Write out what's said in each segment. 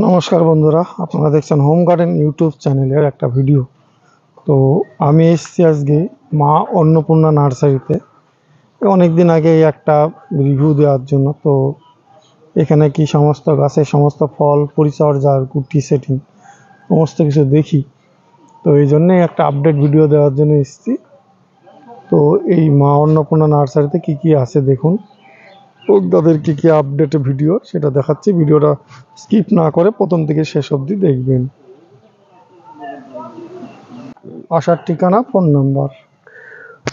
নমস্কার বন্ধুরা, আপনারা দেখছেন হোম গার্ডেন ইউটিউব চ্যানেলের একটা ভিডিও। তো আমি এসেছি আজকে মা অন্নপূর্ণা নার্সারিতে। অনেক দিন আগে একটা রিভিউ দেওয়ার জন্য। তো এখানে কি সমস্ত গাছের সমস্ত ফল পরিচর্যার গুটি সেটিং সমস্ত কিছু দেখি, তো এই জন্যেই একটা আপডেট ভিডিও দেওয়ার জন্য এসেছি। তো এই মা অন্নপূর্ণা নার্সারিতে কি কি আছে দেখুন, তাদের কি কি আপডেট ভিডিও সেটা দেখাচ্ছি। ভিডিওটা স্কিপ না করে প্রথম থেকে শেষ অবধি দেখবেন। আসার ঠিকানা, ফোন নাম্বার।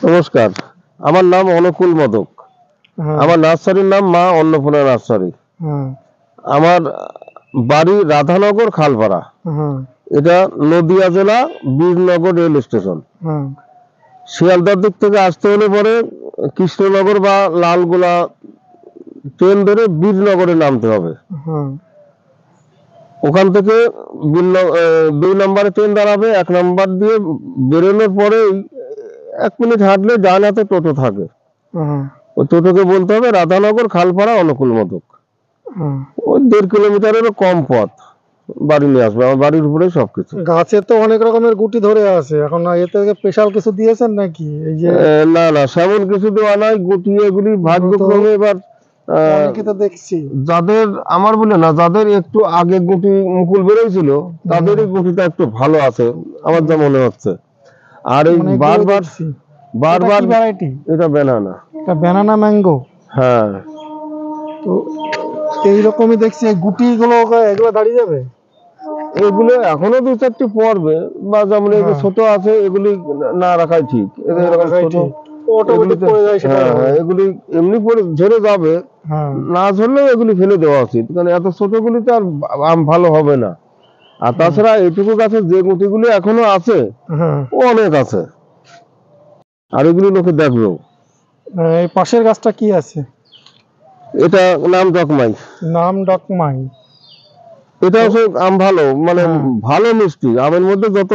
নমস্কার, আমার নাম অনুকূল মোদক। হ্যাঁ, আমার নার্সারির নাম মা অন্নপূর্ণা নার্সারি। হ্যাঁ, আমার বাড়ি রাধানগর খালপাড়া। হ্যাঁ, এটা নদিয়া জেলা বীরনগর রেল স্টেশন। হ্যাঁ, শিয়ালদার দিক থেকে আসতে হলে পরে কৃষ্ণনগর বা লালগোলা ট্রেন ধরে বীরনগরে নামতে হবে। হ্যাঁ, ওখান থেকে 2 নম্বরে ট্রেন দাঁড়াবে। 1 নম্বর দিয়ে বেরোনোর পরেই 1 মিনিট হাঁটলে ডান হাতে টোটো থাকে। হ্যাঁ, ওই টোটোকে বলতে হবে রাধানগর খালপাড়া অনুকূল মোদক। হ্যাঁ। ওই 1.5 কিলোমিটারেরও কম পথ বাড়ি নিয়ে আসবে। আমার বাড়ির উপরেই সবকিছু। গাছে তো অনেক রকমের গুটি ধরে আছে, এখন এর থেকে স্পেশাল কিছু দিয়েছেন নাকি? এই যে না না, সেমন কিছু দেওয়া নাই। গুটি এগুলি ভাগ্যক্রমে এবার অনেকে তো দেখছি যাদের, আমার বলে না, যাদের একটু আগে গুটি মুকুল বেরোয়ছিল তাদেরই গুটিটা একটু ভালো আছে আমার যা মনে হচ্ছে। আর এই অনেকগুলো বারবার দেখছি। বারবার এটা কি ভ্যারাইটি? এটা ব্যানানা। এটা ব্যানানা ম্যাঙ্গো। হ্যাঁ, তো এইরকমই দেখছি, এই গুটিগুলো এগুলো দাঁড়িয়ে যাবে। এগুলো এখনো 2-4টি পড়বে, বা যেমন এই যে হ্যাঁ, ছোট আছে এগুলি না রাখাই ঠিক। এদের এরকম ছোট অটোমেটিক পড়ে যায় সেটা। হ্যাঁ হ্যাঁ, এগুলি এমনি পরে ঝরে যাবে, হ্যাঁ, না ঝরলেও এগুলি ফেলে দেওয়া উচিত, কারণ এত ছোটগুলিতে আর আম ভালো হবে না। আর তাছাড়া এইটুকু গাছের যে গুটিগুলি এখনো আছে হ্যাঁ। ও অনেক আছে, আর এগুলি লোকে দেখবেও। এই পাশের গাছটা কি আছে? এটা নাম ডকমাই। নাম ডকমাই। এটা হচ্ছে আম ভালো, মানে হ্যাঁ, ভালো মিষ্টি। আমের মধ্যে যত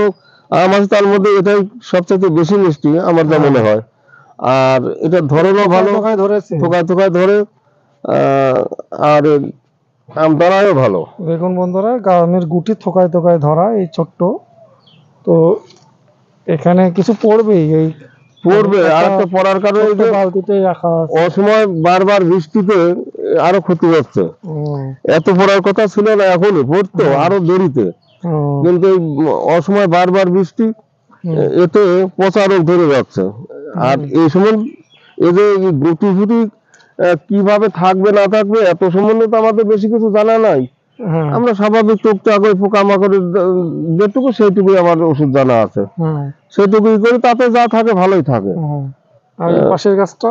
আম আছে তার মধ্যে এটাই সবচেয়ে বেশি মিষ্টি আমার যা মনে হয়। আর এটা ধরনও ভালো, থোকায় ধরেছে। থোকায় থোকায় ধরে। আর আম দানায়ও ভালো। দেখুন বন্ধুরা, আমের গুটি থোকায় থোকায় ধরা, এই ছোট্ট। তো এখানে কিছু পড়বেই, এই পড়বে। আর একটা পড়ার কারণে এই যে বালতিতে রাখা আছে। অসময় বারবার বৃষ্টিতে আরো ক্ষতি হচ্ছে। ও, এত পড়ার কথা ছিল না, এখনই পড়তো আরো দেরিতে, ও, কিন্তু এই অসময় বারবার বৃষ্টি, এতে পচা রোগ ধরে যাচ্ছে। আর এই সময় এই যে গুটি ফুটি কিভাবে থাকবে না থাকবে এত সম্বন্ধে তো আমাদের বেশি কিছু জানা নাই। হ্যাঁ, আমরা স্বাভাবিক টুকটাক ওই পোকামাকড়ের যেটুকু সেইটুকুই আমার ওষুধ জানা আছে, হ্যাঁ, সেটুকুই করি, তাতে যা থাকে ভালোই থাকে। হ্যাঁ। আর এই পাশের গাছটা?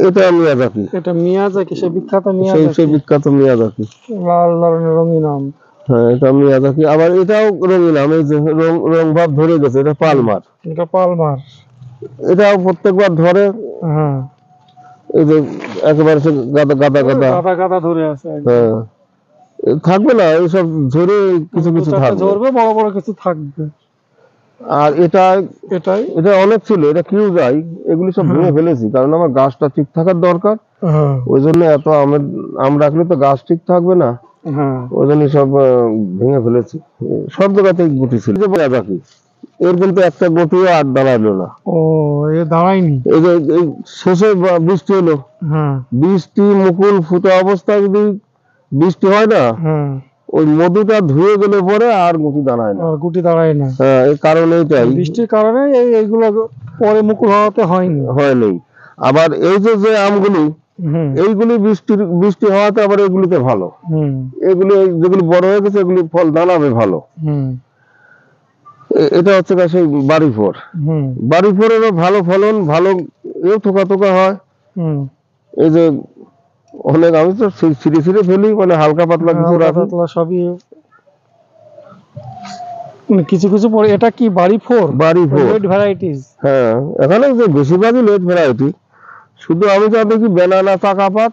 এটা মিয়াজাকি। এটা মিয়াজাকি, সে বিখ্যাত সেই মিয়াজাকি। বিখ্যাত মিয়াজাকি। লাল লাল রঙিন আম। হ্যাঁ, এটা মিয়াজাকি। আবার এটাও রঙিন আম, এই যে রং ভাব ধরে গেছে, এটা পালমার। এটা পালমার। এটাও প্রত্যেকবার ধরে। হ্যাঁ, এই যে একেবারে সে গাদা গাদা গাদা। গাদা গাদা ধরে আছে একদম। হ্যাঁ, থাকবে না, এইসব ঝরে কিছু কিছু থাকবে, ধরবে, বড় বড় কিছু থাকবে। আর এটাই এটা অনেক ছিল, এটা কিউ যাই, এগুলি সব ভেঙে ফেলেছি, কারণ আমার গাছটা ঠিক থাকার দরকার। হ্যাঁ, ওই জন্য এত আম রাখলে তো গাছ ঠিক থাকবে না, হ্যাঁ। ওই জন্য সব ভেঙে ফেলেছি। সব জায়গাতেই গুটি ছিল। এই যে মিয়াজাকি, এর কিন্তু একটা গুটিও আর দাঁড়ালো না। ও, এ দাঁড়ায়নি। এই যে এই শেষে বৃষ্টি হলো, হ্যাঁ, বৃষ্টি মুকুল ফুটে অবস্থায় যদি বৃষ্টি হয় না, হ্যাঁ। ওই মধুটা ধুয়ে গেলে পরে আর গুটি দাঁড়ায় না। আর গুটি দাঁড়ায় না। হ্যাঁ, এই কারণ এইটাই, বৃষ্টির কারণে এইগুলো পরে মুকুল হওয়াতে হয়নি। হয়নি। আবার এই যে যে আমগুলি, এইগুলি বৃষ্টি হওয়াতে আবার এগুলিতে ভালো। এগুলি যেগুলি বড় হয়ে গেছে এগুলি ফল দাঁড়াবে ভালো। এটা হচ্ছে সেই বাড়ি ফোর। বাড়ি ফোরেরও ভালো ফলন, ভালো এও থোকা থোকা হয়। এই যে অনেক, আমি তো ছিঁড়ে ছিঁড়ে ফেলি, মানে হালকা পাতলা কিছু রাখি। সবই কিছু কিছু পরে। এটা কি বাড়ি ফোর? বাড়ি ফোর লেট ভ্যারাইটিস। হ্যাঁ, এখানে যে বেশিরভাগই লেট ভ্যারাইটি। শুধু আমি যা দেখি বেনানা, চাকাপাত,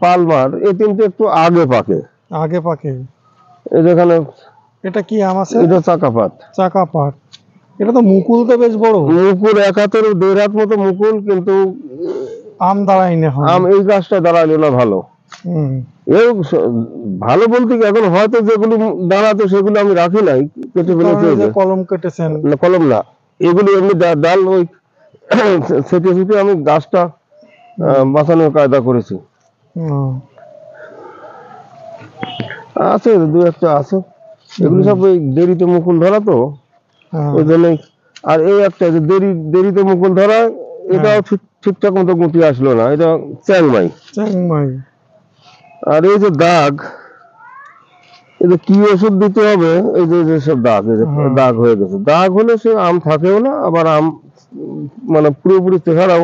পালমার, এই তিনটে একটু আগে পাকে। আগে পাকে। এই যেখানে এটা কি আম আছে? এটা চাকাপাত। চাকাপাত। এটা তো মুকুল তো বেশ বড়। মুকুল 1 হাতের 1.5 হাত মতো মুকুল, কিন্তু আম দাঁড়ায় না। আম এই গাছটা দাঁড়াইলো না ভালো। এও ভালো বলতে কি, এখন হয়তো যেগুলো দাঁড়াতো সেগুলো আমি রাখি নাই, কেটে ফেলেছি। কারণ এই যে কলম কেটেছেন। না, কলম না, এগুলো এমনি ডাল ওই ছেটে ছেটে আমি গাছটা বাঁচানোর কায়দা করেছি। আছে দু একটা আছে, এগুলো সব ওই দেরিতে মুকুল ধরা তো, ওই জন্যই। আর এই একটা যে দেরিতে মুকুল ধরা, এটাও ঠিকঠাক মতো গুটি আসলো না, এটা চ্যাংমাই। আর এই যে দাগ, এই যে কি ওষুধ দিতে হবে, এই যে সব দাগ, এই যে দাগ হয়ে গেছে। দাগ হলে সে আম থাকেও না, আবার আম মানে পুরোপুরি চেহারাও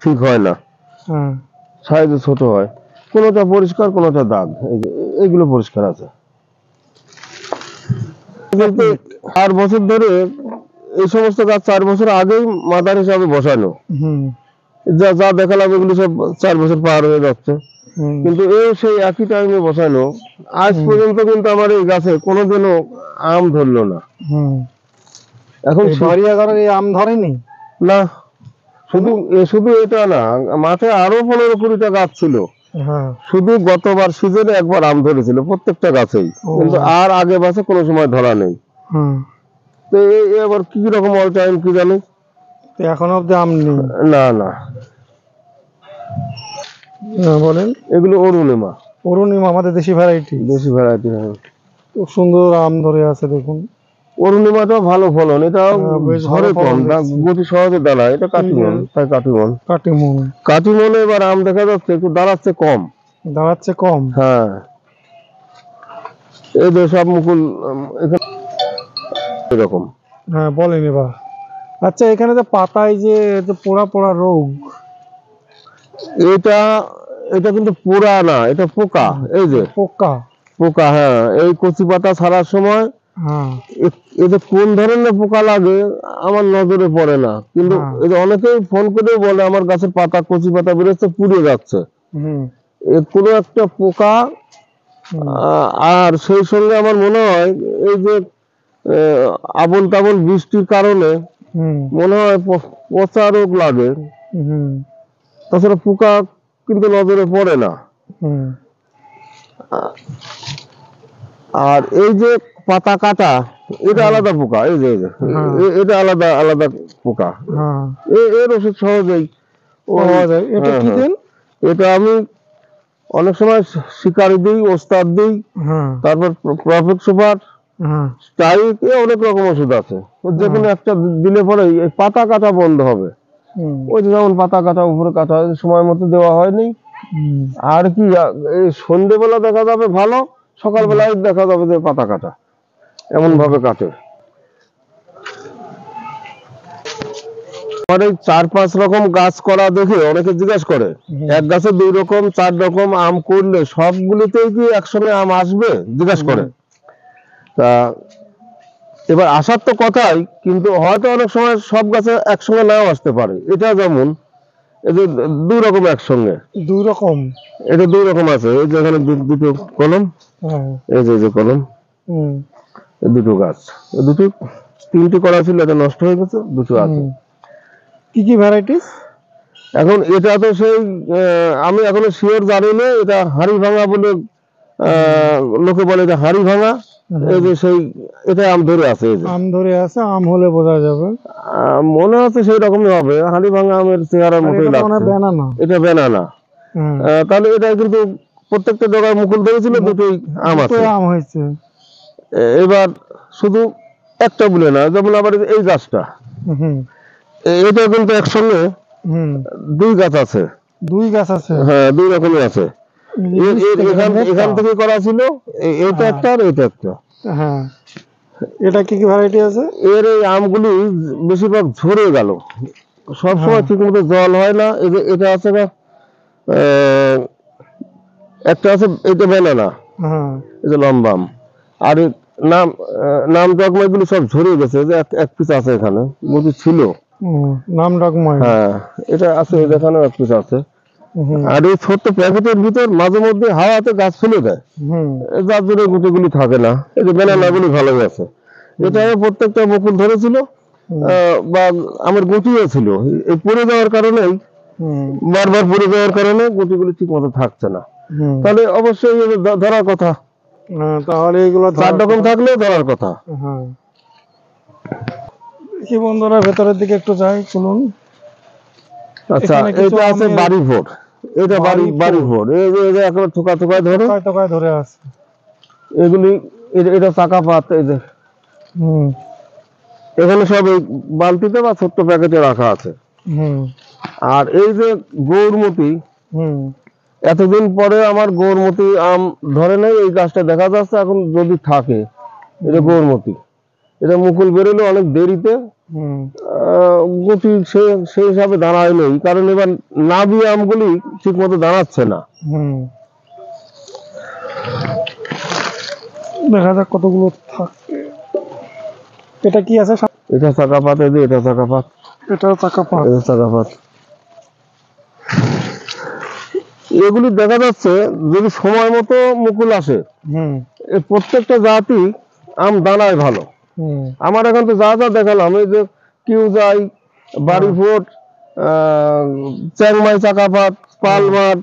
ঠিক হয় না, সাইজে ছোট হয়। কোনোটা পরিষ্কার, কোনোটা দাগ, এই যে এগুলো পরিষ্কার আছে। কিন্তু 4 বছর ধরে এই সমস্ত গাছ 4 বছর আগেই মাদার হিসাবে বসানো, যা যা দেখালাম এগুলো সব 4 বছর পার হয়ে যাচ্ছে, কিন্তু এই সেই একই টাইমে বসানো। আজ পর্যন্ত কিন্তু আমার এই গাছে কোনোদিনও আম ধরলো না। এখন এই আম ধরেনি না, শুধু এটা না, মাঠে আরো 15-20টা গাছ ছিল, শুধু গতবার সিজনে একবার আম ধরেছিল প্রত্যেকটা গাছেই, কিন্তু আর আগে বছর কোনো সময় ধরা নেই। তো এবার কি রকম অল টাইম কি জানি, এখন অব্দি আম নেই। না না, বলেন। এগুলো অরুণিমা। অরুণিমা আমাদের দেশি ভ্যারাইটি। দেশি ভ্যারাইটি, খুব সুন্দর আম ধরে আছে দেখুন। অরুণিমাটাও ভালো ফলন, এটা ঝড়ে কম, গতি সহজে দাঁড়ায়। এটা কাটিমন, তাই কাটিমনে এবার আম দেখা যাচ্ছে একটু দাঁড়াচ্ছে কম। হ্যাঁ, এই যে সব মুকুল এরকম। হ্যাঁ, বলেন এবার। আচ্ছা, এখানে যে পাতায় যে পোড়া পোড়া রোগ, এটা কিন্তু পোড়া না, এটা পোকা। এই যে পোকা, হ্যাঁ, এই কচি পাতা ছাড়ার সময় এতে কোন ধরনের পোকা লাগে আমার নজরে পড়ে না, কিন্তু অনেকেই ফোন করে বলে আমার গাছের পাতা, কচি পাতা বেরোচ্ছে, পুড়ে যাচ্ছে। কোনো একটা পোকা। আর সেই সঙ্গে আমার মনে হয় এই যে আবল তাবল বৃষ্টির কারণে মনে হয় পচা রোগ লাগে। তাছাড়া পোকা কিন্তু নজরে পড়ে না। আর এই যে পাতা কাটা, এটা আলাদা পোকা। এই যে এটা আলাদা পোকা, এর ওষুধ সহজেই পাওয়া যায়। এটা আমি অনেক সময় শিকারি দিই, ওস্তাদ দিই, তারপর প্রফেট সুপার, স্টাইক, অনেক রকম ওষুধ আছে। যেকোনো একটা দিলে পরে এই পাতা কাটা বন্ধ হবে। ওই যেমন পাতা কাটা, উপরে কাটা সময় মতো দেওয়া হয়নি। আর কি, এই সন্ধ্যেবেলা দেখা যাবে ভালো, সকালবেলায় দেখা যাবে যে পাতা কাটা, এমন ভাবে কাটে। আমার এই 4-5 রকম গাছ করা দেখে অনেকে জিজ্ঞাসা করে, এক গাছে 2 রকম 4 রকম আম করলে সবগুলিতেই কি একসঙ্গে আম আসবে, জিজ্ঞাসা করে। তা এবার আসার তো কথাই, কিন্তু হয়তো অনেক সময় সব গাছে একসঙ্গে নাও আসতে পারে। এটা যেমন এই যে 2 রকম একসঙ্গে, এটা 2 রকম আছে। এই যে এখানে দুটো কলম, এই যে কলম, দুটো গাছ, দুটো 3টি করা ছিল, এটা নষ্ট হয়ে গেছে, দুটো আছে। কি ভ্যারাইটিস? এখন এটা তো সেই আমি এখনো শিওর জানি না, এটা হাড়ি ভাঙা বলে লোকে বলে, এটা হাড়ি ভাঙা। এই যে সেই এটা আম ধরে আছে, এই যে আম ধরে আছে, আম হলে বোঝা যাবে। মনে হচ্ছে সেই রকমই হবে, হাড়ি ভাঙা আমের চেহারার মতোই লাগছে। এটা বেনানা। তাহলে এটা কিন্তু প্রত্যেকটা ডগায় মুকুল ধরেছিল, দুটোই আম আছে, আম হয়েছে। এবার শুধু একটা বলে না, যেমন আবার এই গাছটা, এটা কিন্তু একসঙ্গে 2 গাছ আছে। হ্যাঁ, 2 রকমই আছে। এখান থেকে করা ছিল, এটা একটা আর এটা একটা। এটা কি ভ্যারাইটি আছে? এর এই আমগুলি বেশিরভাগ ঝরে গেল, সবসময় ঠিক মতো জল হয় না। এই যে এটা আছে না, একটা আছে, এটা বেনানা, এই যে লম্বা আম। আর নাম ডগমা এগুলো সব ঝরে গেছে, যে এক পিস আছে এখানে, বুঝি ছিল নাম ডগমা। হ্যাঁ, এটা আছে, এখানেও এক পিস আছে। আর এই ছোট্ট প্যাকেটের ভিতর মাঝে মধ্যে হাওয়াতে গাছ ফেলে দেয়, যার জন্য গুটিগুলি থাকে না। এই যে বেনানা গুলি ভালো আছে। এটা প্রত্যেকটা মুকুল ধরেছিল, বা আমার গুটিও ছিল, এই পড়ে যাওয়ার কারণেই, বারবার পড়ে যাওয়ার কারণে গুটিগুলি ঠিক মতো থাকছে না। তাহলে অবশ্যই ধরার কথা। তাহলে এগুলো 4 রকম থাকলেও ধরার কথা। হ্যাঁ, কি বন্ধুরা ভেতরের দিকে একটু যাই, চলুন। আচ্ছা, এখানে কিছু এটা আছে আমের বাড়ি ভোর, এটা বাড়ি বাড়ি ভোর, এই যে এটা এখন থোকা থোকায় ধরে, টকায় ধরে আছে। এগুলি এটা চাকা পাত, এই যে হুম এখানে সব এই বালতিতে বা ছোট্ট প্যাকেটে রাখা আছে। হুম আর এই যে গৌরমতি, হুম এতদিন পরে আমার গৌরমতি আম ধরে নেই, এই গাছটা দেখা যাচ্ছে এখন যদি থাকে, এটা গৌরমতি, এটা মুকুল বেরোলে অনেক দেরিতে, হুম গতি সেই হিসাবে দাঁড়ায় নেই, কারণ এবার নাবি আমগুলি ঠিক মতো দাঁড়াচ্ছে না। হুম দেখা যাক কতগুলো থাকে। এটা কি আছে? এটা চাকা পাত, এই যে এটা চাকা পাত, এটাও চাকা পাত। এটা চাকা পাত। এগুলি দেখা যাচ্ছে যদি সময় মতো মুকুল আসে, হুম এই প্রত্যেকটা জাতি আম দানায় ভালো। হুম আমার এখন তো যা যা দেখালাম, এই যে কিউজাই, বাড়িফোট, চ্যাংমাই চাকাপাত, পালমার,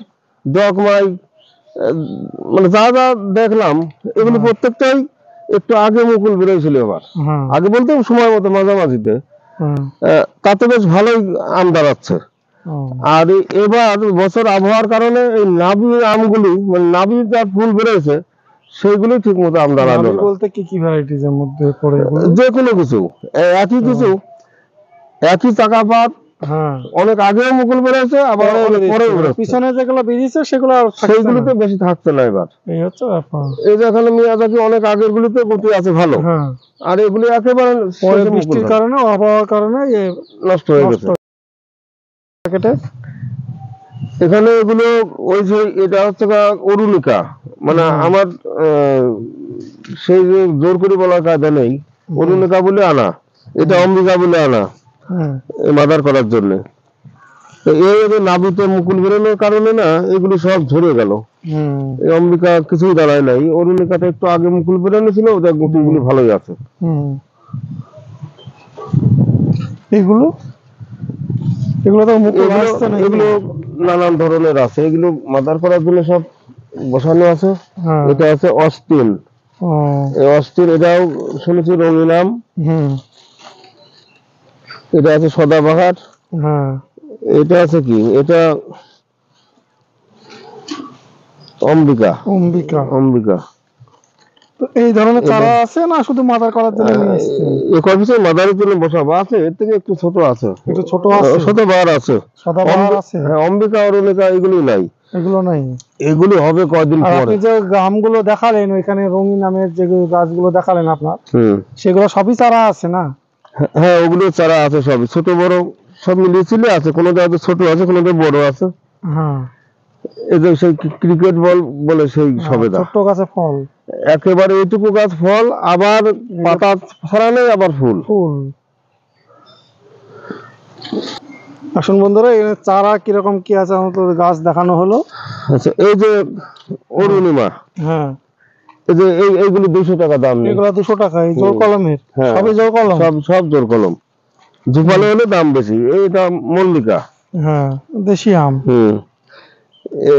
ডগমাই, মানে যা যা দেখলাম এগুলি প্রত্যেকটাই একটু আগে মুকুল বেরোয়ছিল। এবার হ্যাঁ আগে বলতে সময় মতো মাঝামাঝিতে, হ্যাঁ তাতে বেশ ভালোই আম দাঁড়াচ্ছে। আর এবার বছর আবহাওয়ার কারণে এই নাবি আমগুলি, মানে নাবির যা ফুল বেরোয়েছে সেইগুলি ঠিক মতো আম দাঁড়ালো না। বলতে কি কি ভ্যারাইটিস এর মধ্যে পড়ে এগুলো? যে কোনো কিছু, একই কিছু, একই চাকাপাত, হ্যাঁ অনেক আগেও মুকুল বেরোয়েছে, আবার অনেক পরেও বেরোচ্ছে। পিছনে যেগুলো বেরিয়েছে সেগুলো আর থাকছে না। সেইগুলিতে বেশি থাকছে না এবার। এই হচ্ছে ব্যাপার। এই যে এখানে মিয়াজাকি অনেক আগের গুলিতে গতি আছে ভালো, হ্যাঁ আর এগুলি একেবারে পরে শেষে মুকুল বৃষ্টির ধরে কারণে, আবহাওয়ার কারণে নষ্ট হয়ে গেছে। প্যাকেটে এখানে এগুলো ওই যে এটা হচ্ছে অরুণিকা, মানে আমার সেই যে জোর করে বলার কায়দা নেই, অরুণিকা বলে আনা, এটা অম্বিকা বলে আনা মাদার করার জন্য। এই নাবিতে মুকুল বেরোনোর কারণে না এগুলি সব ঝরে গেল। এই অম্বিকা কিছুই দাঁড়ায় নাই, অরুণিকাটা একটু আগে মুকুল বেরোনো ছিল, ওদের গুটিগুলি ভালোই আছে। এগুলো এগুলো তো মুকুল আসছে না, এগুলো নানান ধরনের আছে, এগুলো মাদার করার জন্য সব বসানো আছে। এটা আছে অস্টিন, এই অস্টিন, এটাও শুনেছি রঙিন আম। এটা আছে সদাবাহার। এটা আছে কি, এটা অম্বিকা। অম্বিকা অম্বিকা তো এই ধরনের চারা আছে না শুধু মাদার করার জন্য নিয়ে এসেছে? এই কয়েকটা মাদারের জন্য বসাবো আছে, এর থেকে একটু ছোট আছে, একটু ছোট আছে, সদাবাহার আছে, সদাবাহার আছে। হ্যাঁ, অম্বিকা অরুণিকা এগুলি নাই, এগুলো নাই, এগুলি হবে কয়দিন পরে। আপনি যে আমগুলো দেখালেন ওইখানে রঙিন আমের যে গাছগুলো দেখালেন আপনার, সেগুলো সবই চারা আছে না? হ্যাঁ, ওগুলো চারা আছে, সবই ছোট বড় সব মিলিয়ে ছিল আছে, কোনোটা ছোট আছে, কোনোটা বড় আছে। হ্যাঁ, এই যে সেই ক্রিকেট বল বলে সেই সবেদা, ছোট্ট গাছে ফল, একেবারে এইটুকু গাছ ফল, আবার পাতা ছড়ানো, আবার ফুল। আসুন বন্ধুরা, এখানে চারা কিরকম কি আছে আমাদের গাছ দেখানো হলো। আচ্ছা, এই যে অরুণিমা, হ্যাঁ, এই যে এইগুলো 200 টাকা দাম। এগুলো 200 টাকা, এই জোর কলমের, সবই জোর কলম, সব জোর কলম, ঝুপালে হলে দাম বেশি। এইটা মল্লিকা, হ্যাঁ, দেশি আম।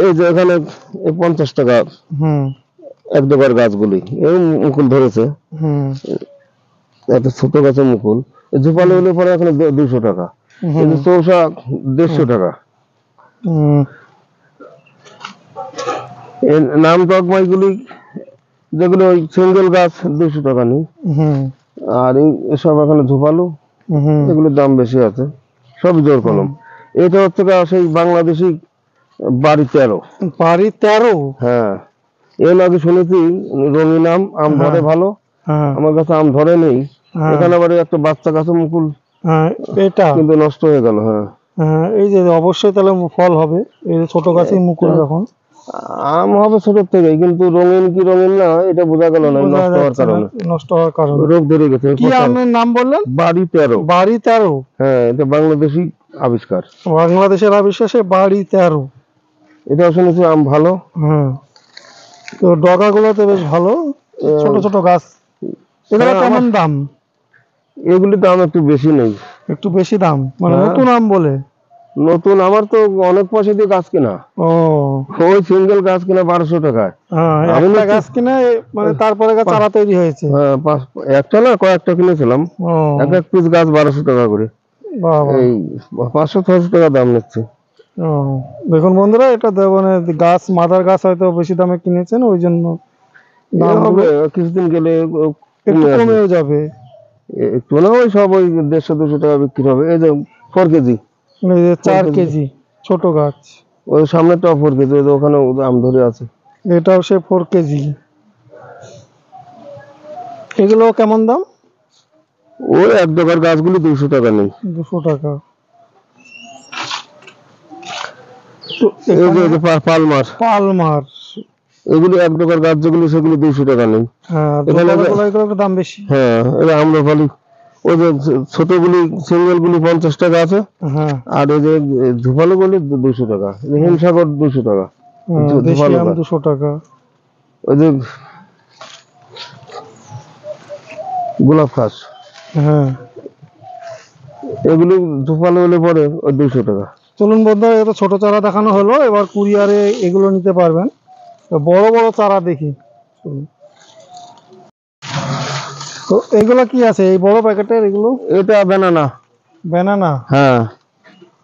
এই যে এখানে 50 টাকা এক ডগার গাছগুলি, এই মুকুল ধরেছে, এত ছোট গাছে মুকুল, ঝুপালে হলে পরে এখানে 200 টাকা, কিন্তু চৌষা 150 টাকা। নাম ডগমাইগুলি যেগুলো ওই সিঙ্গেল গাছ 200 টাকা নেই, আর এসব এখানে ঝুপালো, এগুলোর দাম বেশি আছে, সব জোর কলম। এটা হচ্ছে সেই বাংলাদেশি বাড়ি 13। বাড়ি 13? হ্যাঁ, এর আগে শুনেছি রঙিন আম ধরে ভালো, আমার কাছে আম ধরে নেই। এখানে আবার একটা বাচ্চা গাছে মুকুল, এটা কিন্তু নষ্ট হয়ে গেল। হ্যাঁ, এই যে অবশ্যই তাহলে ফল হবে, এই ছোট গাছে মুকুল যখন আম হবে ছোট থেকে, কিন্তু রঙিন কি রঙিন না এটা বোঝা গেল না, নষ্ট হওয়ার কারণে রোগ ধরে গেছে। কি আমের নাম বললেন? বাড়ি 13। বাড়ি 13? হ্যাঁ, এটা বাংলাদেশি আবিষ্কার, বাংলাদেশের আবিষ্কার, সে বাড়ি 13। এটা শুনেছি আম ভালো। তো ডগাগুলো তো বেশ ভালো, ছোট ছোট গাছ। এগুলো কেমন দাম? এগুলি দাম একটু বেশি নেই, একটু বেশি দাম, মানে নতুন আম বলে। নতুন আমার তো অনেক পয়সা দিয়ে গাছ কেনা, ও ওই সিঙ্গেল গাছ কেনা 1200 টাকায়। হ্যাঁ, আমি একটা নিচ্ছি গাছ কিনে মানে তারপরে গাছ চারা তৈরি হয়েছে। হ্যাঁ, একটা না কয়েকটা কিনেছিলাম, ও এক এক পিস গাছ 1200 টাকা করে, বাবা। এই 500-600 টাকা দাম নিচ্ছে। ও দেখুন বন্ধুরা, এটা মানে গাছ, মাদার গাছ হয়তো বেশি দামে কিনেছেন, ওই জন্য এ দাম হবে কিছুদিন গেলে একটু কমে আসবে, কমেও যাবে। একটু না ওই সব ওই 150-200 টাকা বিক্রি হবে। এই যে 4 কেজি, এই যে 4 কেজি, কেজি ছোট গাছ, ওই সামনেটা 4 কেজি, ওই যে ওখানে আম ধরে আছে। এটাও সে 4 কেজি। এগুলো কেমন দাম? ওই এক ডগার গাছগুলি 200 টাকা নেই। 200 টাকা। তো এই যে এখানে এই যে পালমার, পালমার, এগুলি এক ডগার গাছ যেগুলি সেগুলি 200 টাকা নেই। হ্যাঁ এখানে দোকানগুলো এগুলো একটু দাম বেশি। হ্যাঁ, এই যে আম্রপালি, ওই যে ছোটগুলি সিঙ্গেল গুলি 50 টাকা আছে, হ্যাঁ আর ওই যে ধুপালো গুলি 200 টাকা, হিমসাগর 200 টাকা দেশি ধুপালো আম গাছ। 200 টাকা। ওই যে গোলাপ খাস, হ্যাঁ এগুলি ধুপালো হলে পরে ওই 200 টাকা। চলুন বন্ধুরা, এটা ছোট চারা দেখানো হলো, এবার কুরিয়ারে এগুলো নিতে পারবেন। তো বড় বড় চারা দেখি। চলুন। তো এগুলো কি আছে এই বড় প্যাকেটের? এগুলো এটা ব্যানানা। ব্যানানা। হ্যাঁ,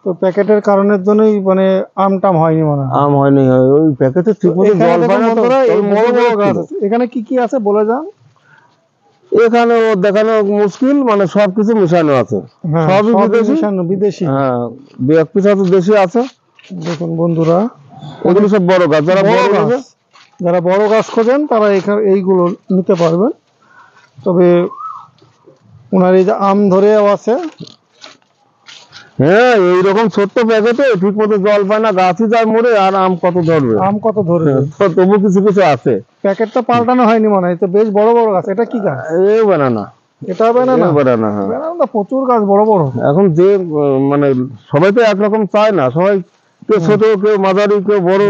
তো প্যাকেটের কারণের জন্যই মানে আম টাম হয়নি মনে হয়। আম হয়নি, ওই প্যাকেটে ঠিক মতো এখানে জল পায় দেখুন না তো, বন্ধুরা, এই তবে বড় মুকুল বড় গাছ বেরোচ্ছিল। আছে, এখানে কি কি আছে বলে যান। এখানে ও দেখানো মুশকিল, মানে সবকিছু মিশানো আছে, হ্যাঁ সবই সবই বিদেশি। মিশানো বিদেশি। হ্যাঁ, দু এক পিস আছে দেশি আছে। দেখুন বন্ধুরা, এগুলো সব বড় গাছ, যারা বড় বড় গাছ, নেবে। যারা বড় গাছ খোঁজেন তারা এখানে এইগুলো নিতে পারবেন। তবে ওনার এই যে আম ধরেও আছে। হ্যাঁ, এইরকম ছোট্ট প্যাকেটে ঠিক মতো জল পায় না, গাছই যায় মরে, আর আম কত ধরবে। আম কত ধরবে? তো তবু কিছু কিছু আছে। প্যাকেটটা পাল্টানো হয়নি মনে হয়, তো বেশ বড় বড় গাছ। এটা কি গাছ? এই বানানা, এটাও ব্যানানা। বানানা, হ্যাঁ। ব্যানানা প্রচুর গাছ, বড় বড়। এখন যে মানে সবাই তো একরকম চায় না, সবাই কেউ ছোট, কেউ মাঝারি, কেউ বড়।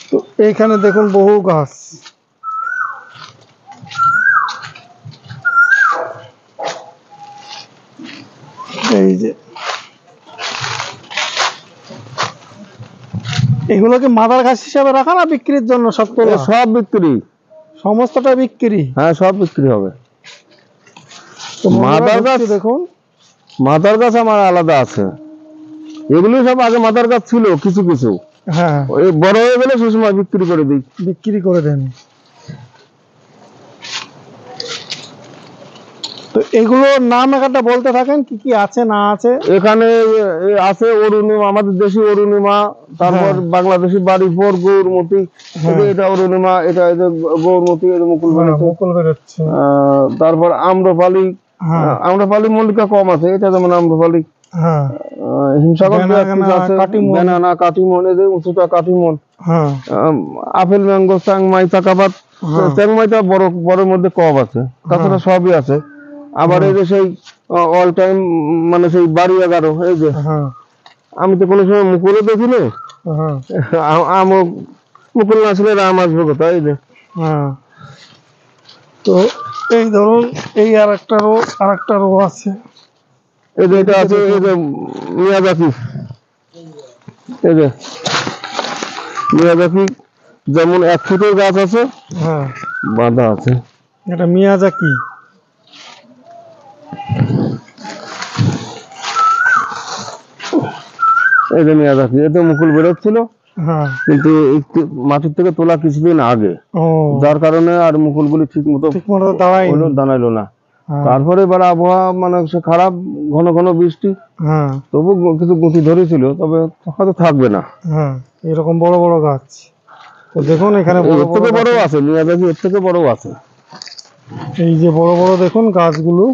তো এইখানে দেখুন বহু গাছ। এই যে এগুলো কি মাদার গাছ হিসাবে রাখা না বিক্রির জন্য সব তোলা? সব বিক্রি, সমস্তটা বিক্রি। হ্যাঁ সব বিক্রি হবে। তো বন্ধুরা মাদার গাছ, ঢুকছি দেখুন। মাদার গাছ আমার আলাদা আছে, এগুলো সব আগে মাদার গাছ ছিল কিছু কিছু, হ্যাঁ ওই বড় হয়ে গেলে সে সময় বিক্রি করে দিই। বিক্রি করে দেন। তো এগুলোর নাম একটা বলতে থাকেন, কি কি আছে না আছে। এখানে আছে অরুণিমা, আমাদের দেশি অরুণিমা, তারপর হ্যাঁ। বাংলাদেশি বাড়িপুর গৌরমতি, এটা অরুণিমা, এটা এই যে গৌরমতি, এই যে মুকুল বেরোচ্ছে। মুকুল বেরোচ্ছে। তারপর আম্রপালি, হ্যাঁ আম্রপালি মল্লিকা কম আছে, এটা যেমন আম্রপালি। হ্যাঁ হিমসাগর দু এক বেনানা, পিস আছে, কাটিমন। বেনানা, কাটিমন, এই যে উঁচুটা কাটিমন। হ্যাঁ আপেল, ম্যাঙ্গো, চ্যাংমাই, চাকাপাত। হ্যাঁ চ্যাংমাইটা বড় বড়ের মধ্যে কম আছে, তাছাড়া সবই আছে। আবার এই যে সেই অল টাইম, মানে সেই বাড়ি 11, এই যে হ্যাঁ আমি তো কোনো সময় মুকুলও দেখিনি, হ্যাঁ আমও মুকুল না আসলে আম আসবে কোথায়, এই যে। হ্যাঁ। তো এই ধরুন এই আর একটা রো আছে। এই যে এটা আছে, এই যে মিয়াজাকি, এই যে মিয়াজাকি, যেমন 1 ফুটের গাছ আছে, হ্যাঁ বাঁধা আছে। এটা মিয়াজাকি। এই যে মিয়াজাকি, এতে মুকুল বেরোচ্ছিল, হ্যাঁ কিন্তু একটু মাটির থেকে তোলা কিছুদিন আগে, ও যার কারণে আর মুকুলগুলি ঠিক মতো দাঁড়ায়নি। দাঁড়াইলো না। হ্যাঁ তারপরে এবার আবহাওয়া মানে সে খারাপ, ঘন ঘন বৃষ্টি, হ্যাঁ তবু কিছু গতি ধরেছিল, তবে হয়তো থাকবে না। হ্যাঁ এরকম বড় বড় গাছ। তো দেখুন এখানে এর থেকে বড় আছে, মিয়াজাকি এর থেকে বড় আছে। এই যে বড় বড় দেখুন গাছগুলো,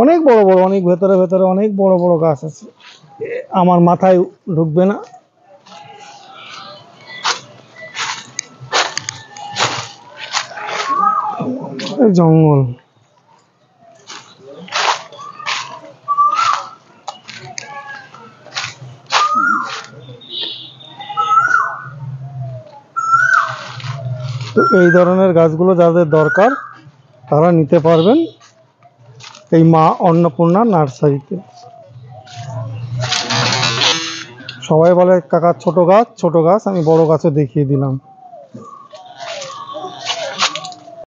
অনেক বড় বড়, অনেক ভেতরে ভেতরে অনেক বড় বড় গাছ আছে, আমার মাথায় ঢুকবে না। জঙ্গল। তো এই ধরনের গাছগুলো যাদের দরকার তারা নিতে পারবেন। এই মা অন্নপূর্ণা নার্সারিতে। সবাই বলে কাকা ছোট গাছ, আমি বড় গাছও দেখিয়ে দিলাম।